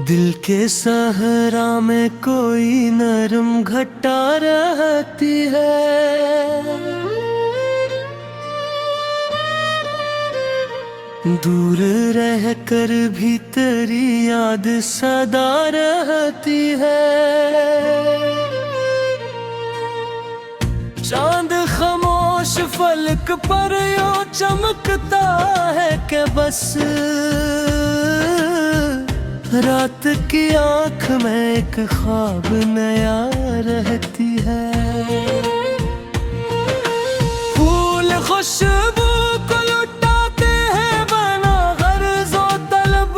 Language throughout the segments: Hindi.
दिल के सहरा में कोई नरम घटा रहती है। दूर रह कर भी तेरी याद सदा रहती है। चांद खामोश फलक पर यूं चमकता है कि बस रात की आंख में एक ख्वाब नया रहती है। फूल खुशबू को लुटाते हैं बना गर्ज़ो तलब,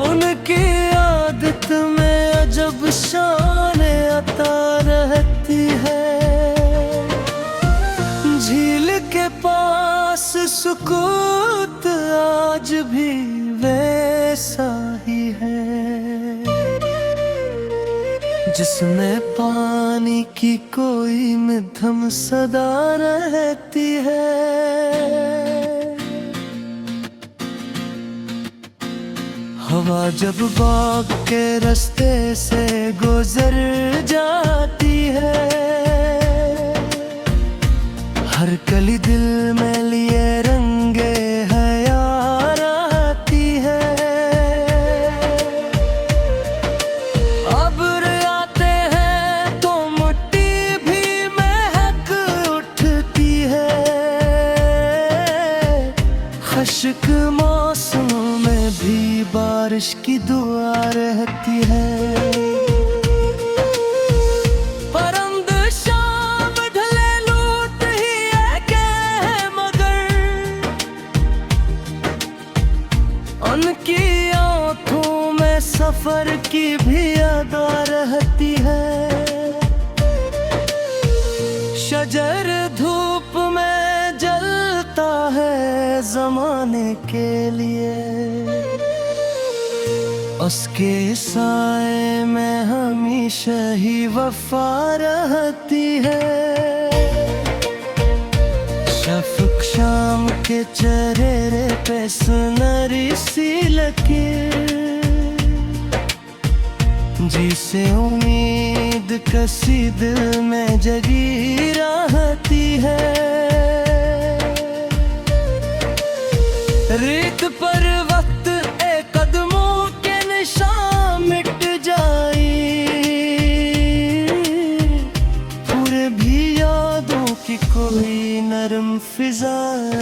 उनकी आदत में अजब शान अता रहती है। झील के पास सुकूत आज भी वैसा ही है, जिसमें पानी की कोई मध्यम सदा रहती है। हवा जब बाग के रास्ते से गुजर जाती है, हर कली दिल में लिए रंगे हयार आती है। अब्र आते हैं तो मिट्टी भी महक उठती है। खुश्क मौसमों में भी बारिश की दुआ रहती है। उनकी आँखों में सफर की भी अदा रहती है। शजर धूप में जलता है ज़माने के लिए, उसके साए में हमेशा ही वफा रहती है। शफ़क़ शाम के चेहरे पे सुनहरी सी लकीर, जिसे उम्मीद कसी दिल में जगी रहती है। रेत पर वक्त एक कदमों के निशान मिट जाई, पूरे भी यादों की कोई नरम फिजा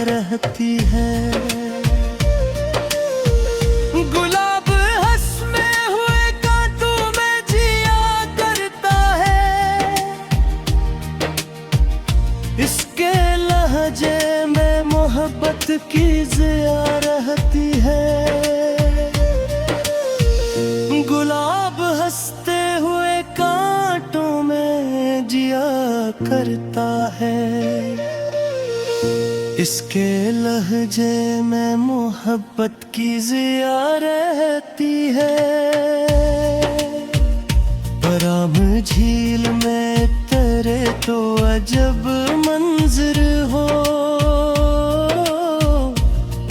रहती है। गुलाब हंसने हुए कांटों में जिया करता है, इसके लहजे में मोहब्बत की ज़िया रहती है। गुलाब हंसते हुए कांटों में जिया करता है, इसके लहजे में मोहब्बत की ज़िया रहती है। पराम झील में तेरे तो अजब मंजर हो,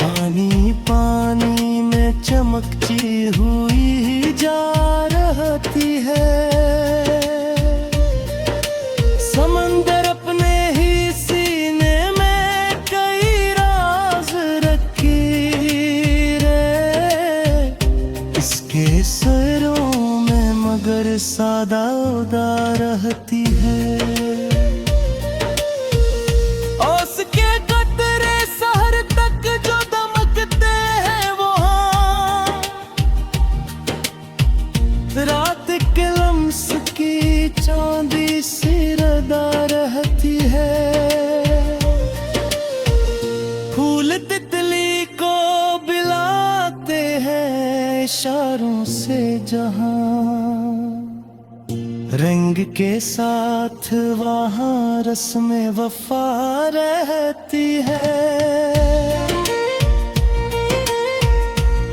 पानी पानी में चमकती हुई जा रहती है। समंदर अपने ही सीने में कई राज रखी रे, इसके सरों में मगर सादा उदा रहती है। उसके कतरे शहर तक जो दमकते हैं वहाँ, रात के लम्स की चांदी सी रदा रहती है। फूल तितली को बिलाते हैं इशारों से जहां, रंग के साथ वहाँ रस्में वफा रहती है।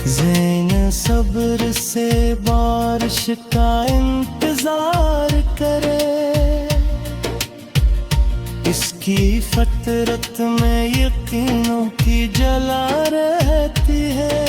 ज़ैन सब्र से बारिश का इंतजार करे, इसकी फतरत में यकीनों की जला रहती है।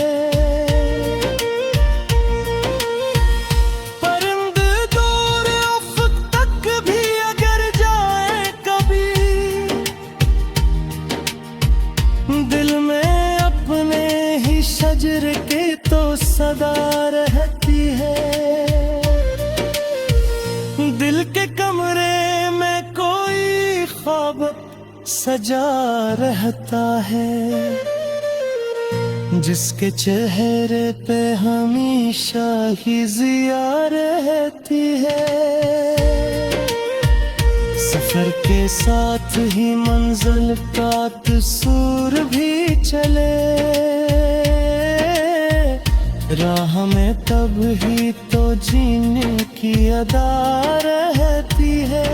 सजा रहता है, जिसके चेहरे पे हमेशा ही जिया रहती है। सफर के साथ ही मंजिल का तस्वीर भी चले, राह में तब ही तो जीने की अदा रहती है।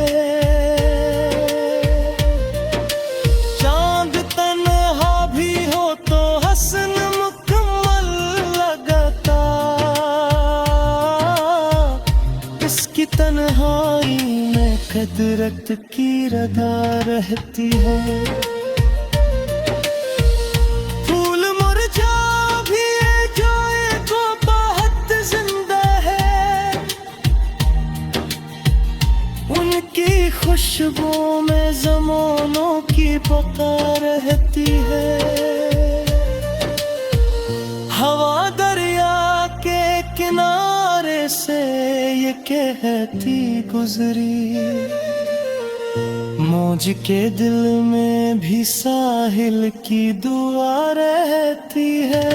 चांद तन्हा भी हो तो हसन मुकम्मल लगता, इसकी तन्हाई में कुदरत की रदा रहती है। फूल मुरझा भी जो एक बात जिंदा है, उनकी खुशबू में ज़मानों की बका रहती है। हवा दरिया के किनारे से ये कहती गुजरी, मौज के दिल में भी साहिल की दुआ रहती है।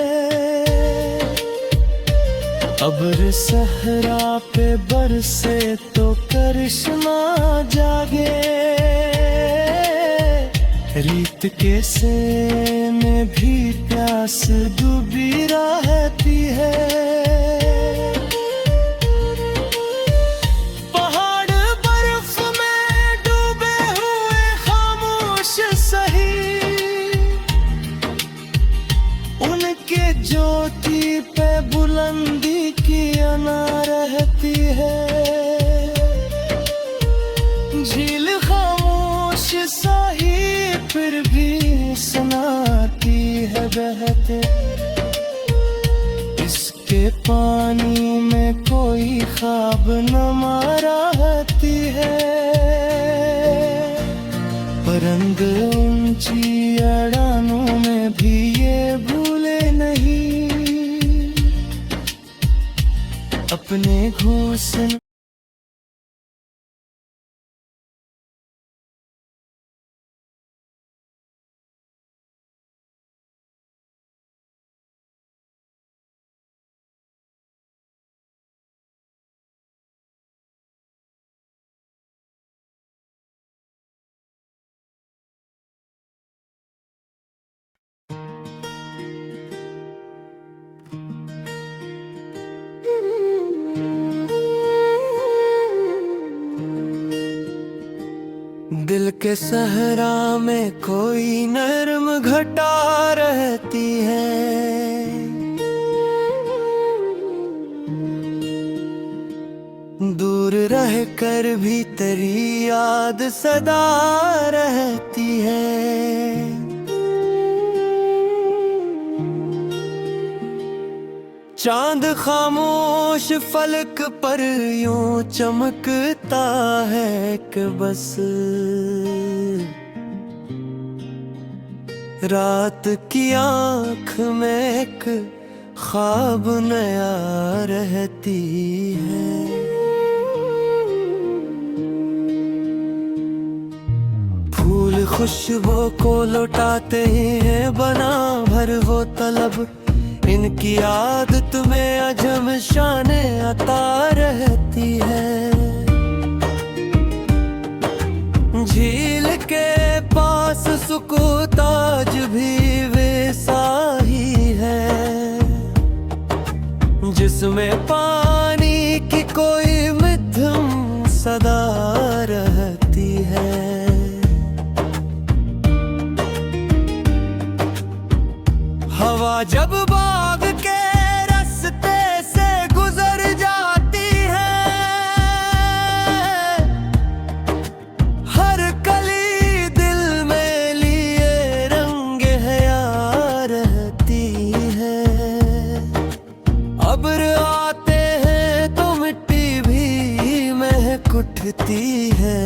अब्र सहरा पे बरसे तो करिश्मा जागे, रीत के से में भी प्यास डूबी रहती है। पहाड़ बर्फ में डूबे हुए खामोश सही, उनके ज्योति पे बुलंदी की अना रहती है। झील खामोश सही फिर भी सुनाती है बहते, इसके पानी में कोई ख्वाब नमा रहती है। परंद ऊंची अड़ानों में भी ये भूले नहीं, अपने घोंसले दिल के सहरा में कोई नर्म घटा रहती है, दूर रह कर भी तेरी याद सदा रहती है। चांद खामोश फलक पर यूं चमकता है कि बस रात की आँख में एक ख्वाब नया रहती है। फूल खुशबू को लौटाते हैं बना भर वो तलब, इनकी आदत में अजम शाने अता रहती है। झील के पास सुकूताज भी वैसा ही है, जिसमें पानी की कोई मिथम सदा रहती है। हवा जब बाग के रास्ते से गुजर जाती है, हर कली दिल में लिए रंग हया रहती है। अब्र आते हैं तो मिट्टी भी महक उठती है,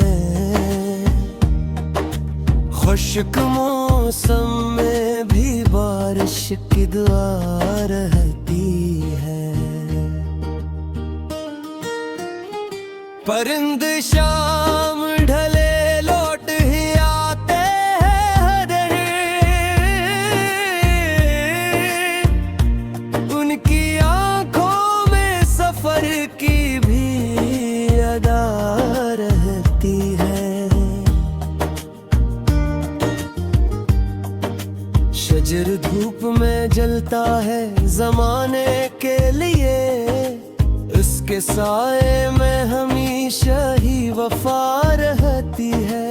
खुश्क मौसम में भी बारिश की दुआ रहती है। परिंद शाम ढले लौट ही आते हैं, साए में हमेशा ही वफा रहती है।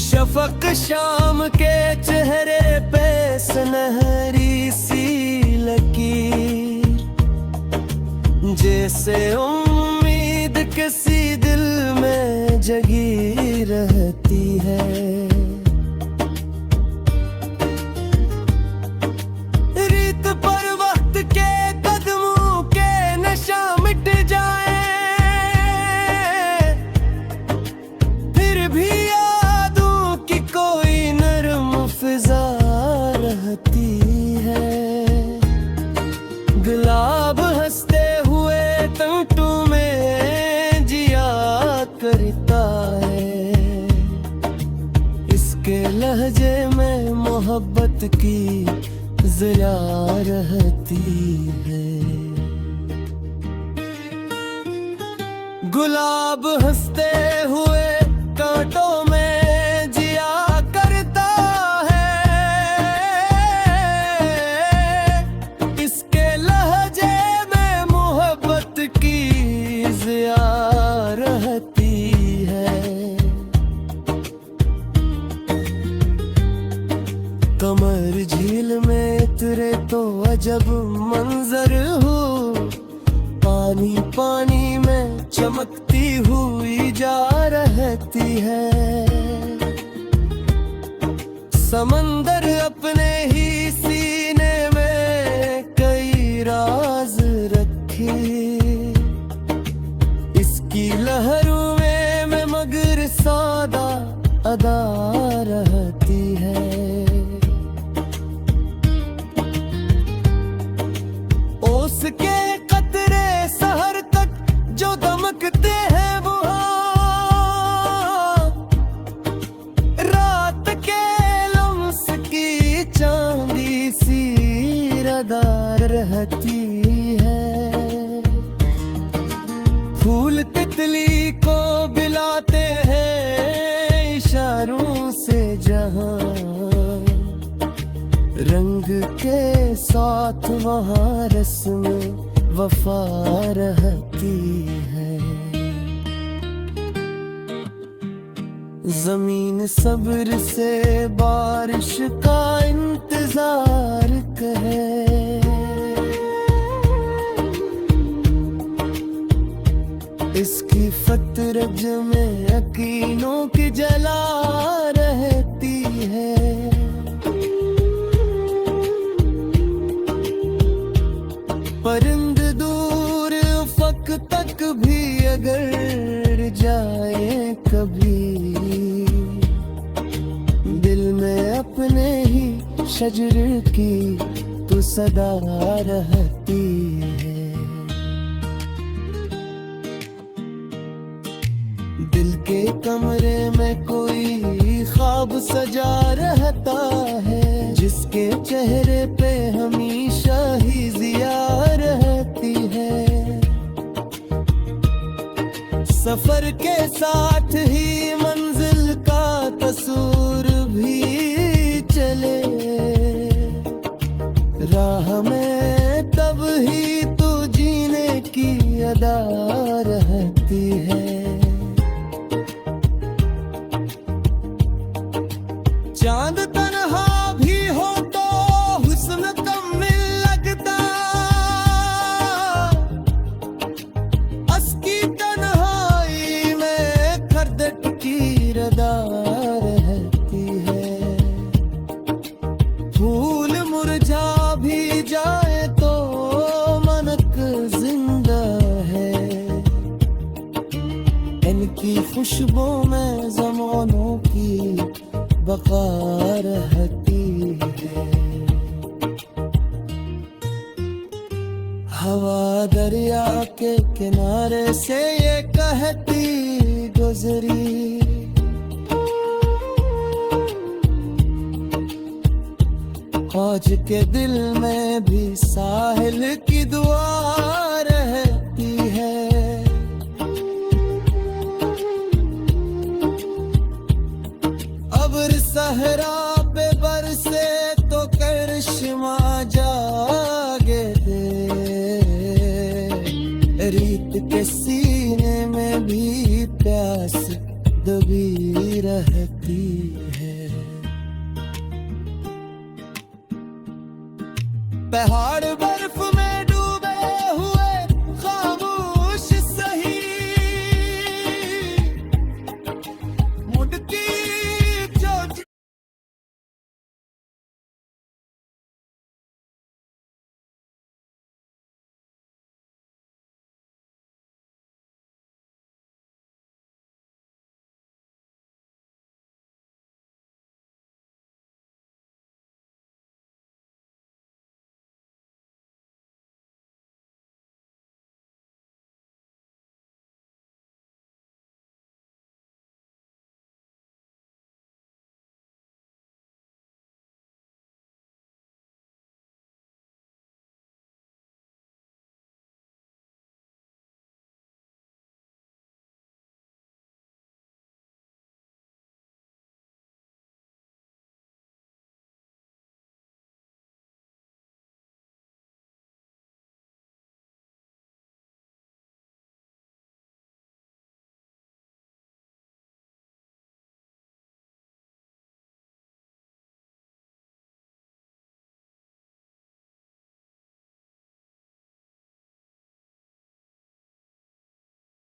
शफक शाम के चेहरे पे सुनहरी सी लकीर, जैसे उम्मीद किसी दिल में जगी रहती है। रीत पर वक्त के कदमों के नशा मिट जाए, फिर भी यादों की कोई नरम फिजा रहती है। गुलाब हंसते हुए तंटू में जिया करता है, इसके लहजे में मोहब्बत की ज़िया रहती है। गुलाब हंसते हुए कांटों में जिया करता है, इसके लहजे में मोहब्बत की ज़िया रहती है। कमर झील में उतरे तो अजब मंजर हो, पानी पानी में चमकती हुई जा रहती है। समंदर अपने ही सीने में कई राज रखे, इसकी लहरों में मगर सादा अदा रहती है। ओस के कतरे सहर तक जो दमकते हैं वहाँ, रात के लम्स की चांदी सी रदार रहती है। फूल तितली को बिलाते हैं इशारों से जहाँ, रंग के साथ वहाँ रस्म वफा रहती है। जमीन सब्र से बारिश का इंतजार करे, इसकी फतरत में यकीनों की जला रहती है। परिंद दूर उफ़क़ तक भी अगर जाए कभी, दिल में अपने ही शजर की तो सदा रहती है। दिल के कमरे में कोई ख्वाब सजा रहता है, जिसके चेहरे पे हमेशा ही ज़िया रहती है। सफर के साथ ही मंजिल का तस्वीर भी चले, राह में तब ही तो जीने की अदा रहती है। चांद तन्हा भी हो तो हुस्न कम लगता, अस्की तन्हाई में खरदट की रदा रहती है। फूल मुरझा भी जाए तो मनक जिंदा है, इनकी खुशबू में ज़मानों की बका रहती है। हवा दरिया के किनारे से ये कहती गुजरी, आज के दिल में भी साहिल की दुआ रहती है। अब्र सहरा पे बरसे तो करिश्मा जागे दे, प्रीत के सीने में भी प्यास दबी रहती है। पहाड़ बर्फ